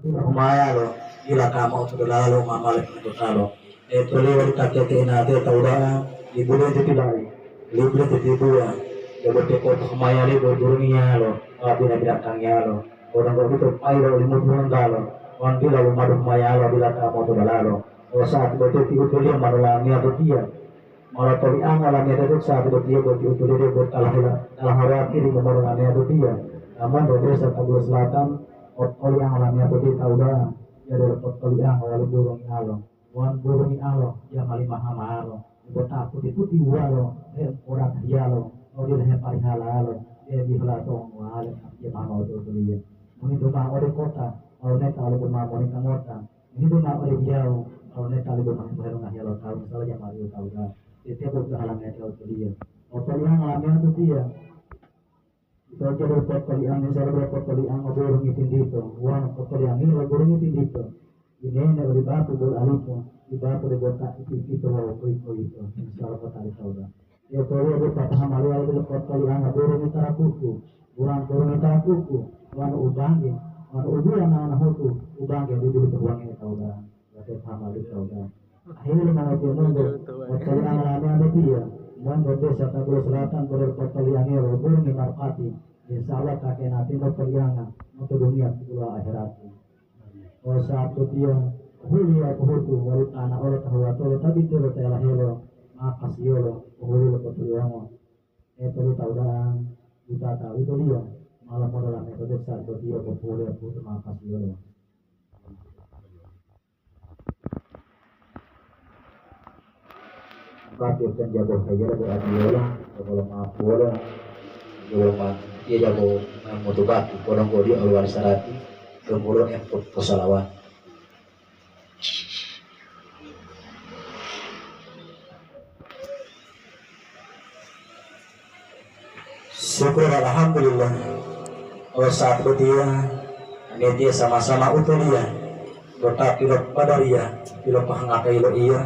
Humaya lo, ila kama utulalo mamalik utalo. Tuli kakeke nate tauda libule titilai. Libule titibua. Jabote ko humaya libo durunya lo, abina binatangnya lo. Orang ko itu pairo limut dalo. Wan bila lumadu humaya lo bila kama utulalo. O saat bote tiku tuli manulamia betia. Malah toli ang alamnya itu saat betia boti utuli dia bot kalah hawati di manulamia betia. Namun dari Tabur Selatan Oli ang alamnya putih tauda ya dari oli ang wali burung alo wan burung alo ya malimah amaro ibota putih putih walo orang hialo odi lehe parihala alo dia dihala tong wale ya mama itu dia mungkin rumah odi kota kalau neta oli rumah moni kangota mungkin rumah odi jauh kalau neta oli rumah baru ngahialo tahu misalnya mario tauda dia butuh halangnya tahu dia oli ang alamnya itu dia ito jadi potoliang misalnya potoliang oborong itin dito wan potoliang ini oborong itin dito ini na di batu bol alipo di batu di bota itu wa ko ito misalnya potali sauda ya tolo do pataham ali ali potoliang oborong itara kuku wan oborong itara kuku wan ubangi wan ubuan na hotu ubangi di dulu tuange sauda ya paham ali sauda akhirnya mga tinondo potoliang alami ada dia dan desa Tabur Selatan berpotoliang oborong imarpati insya Allah kakek nanti mau periangan untuk dunia kedua akhirat. Oh saat dia hulia kuhutu wali tanah orang tahu atau tapi dia telah helo makas yolo hulia potoliango. Itu tahu dah kita tahu itu dia malam malam metode saat dia hulia kuhutu makas yolo. Kakek kan jago saja berarti yola kalau maaf yola yola dia jago motobati kodong kodi alwar sarati kemudian ekspor pesalawan syukur alhamdulillah saat dia sama-sama utuh dia bertak pilot pada dia pilot pahangakai lo iya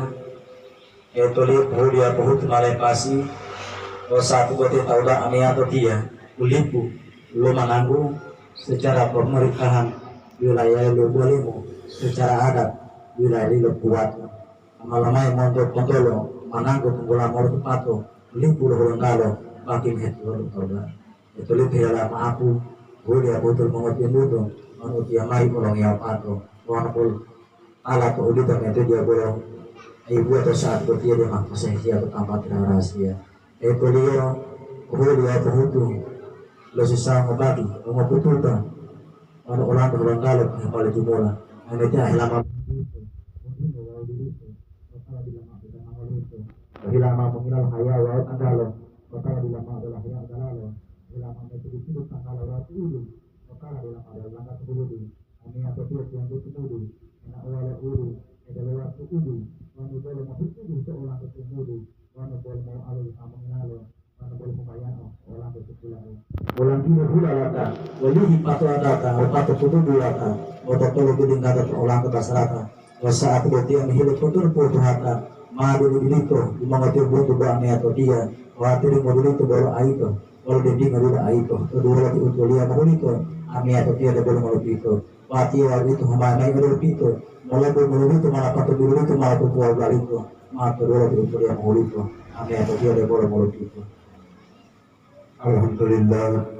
itu lihat dia puhut malepasi saat dia tahu dah amia atau dia ulipu lo menanggung secara pemerintahan wilayah lo bolehmu secara adat wilayah lo kuat malamai montok kontolo menanggung penggulang mortu pato ulipu lo holongalo makin hetu lo tauda itu lipu ya lama aku boleh betul mengerti mudo mengerti amai kolong ya pato walaupun alat ulitan itu dia boleh ibu atau saat bertia dia makasih dia bertambah rahasia itu dia boleh berhutu lo sisa ngobagi ngobutulta ano orang beranggalok yang paling jumlah ini dia hilama hilama mengenal haya wa tangalo kota hilama adalah haya tangalo hilama itu itu tangalo ratu ulu kota hilama adalah langkah ulu kami atau dia yang itu ulu enak wala ulu adalah ratu ulu kami boleh masuk ulu seorang itu ulu kami boleh mau alul mengenalo kami boleh membayar orang itu ulang kini hula laka walihi patu adaka patu putu duaka otak tolo geding kata ulang ke basrata saat dia menghilang kotor putu haka madu dilito di mengerti butuh bangnya atau dia waktu di mobil itu baru aito kalau dia nggak aito kedua lagi utulia mobil itu ami atau dia ada boleh mobil itu waktu waktu itu mana yang mobil itu mulai mobil itu malah patu dulu itu malah putu awal itu malah kedua lagi utulia mobil itu ami atau dia ada boleh mobil itu. Alhamdulillah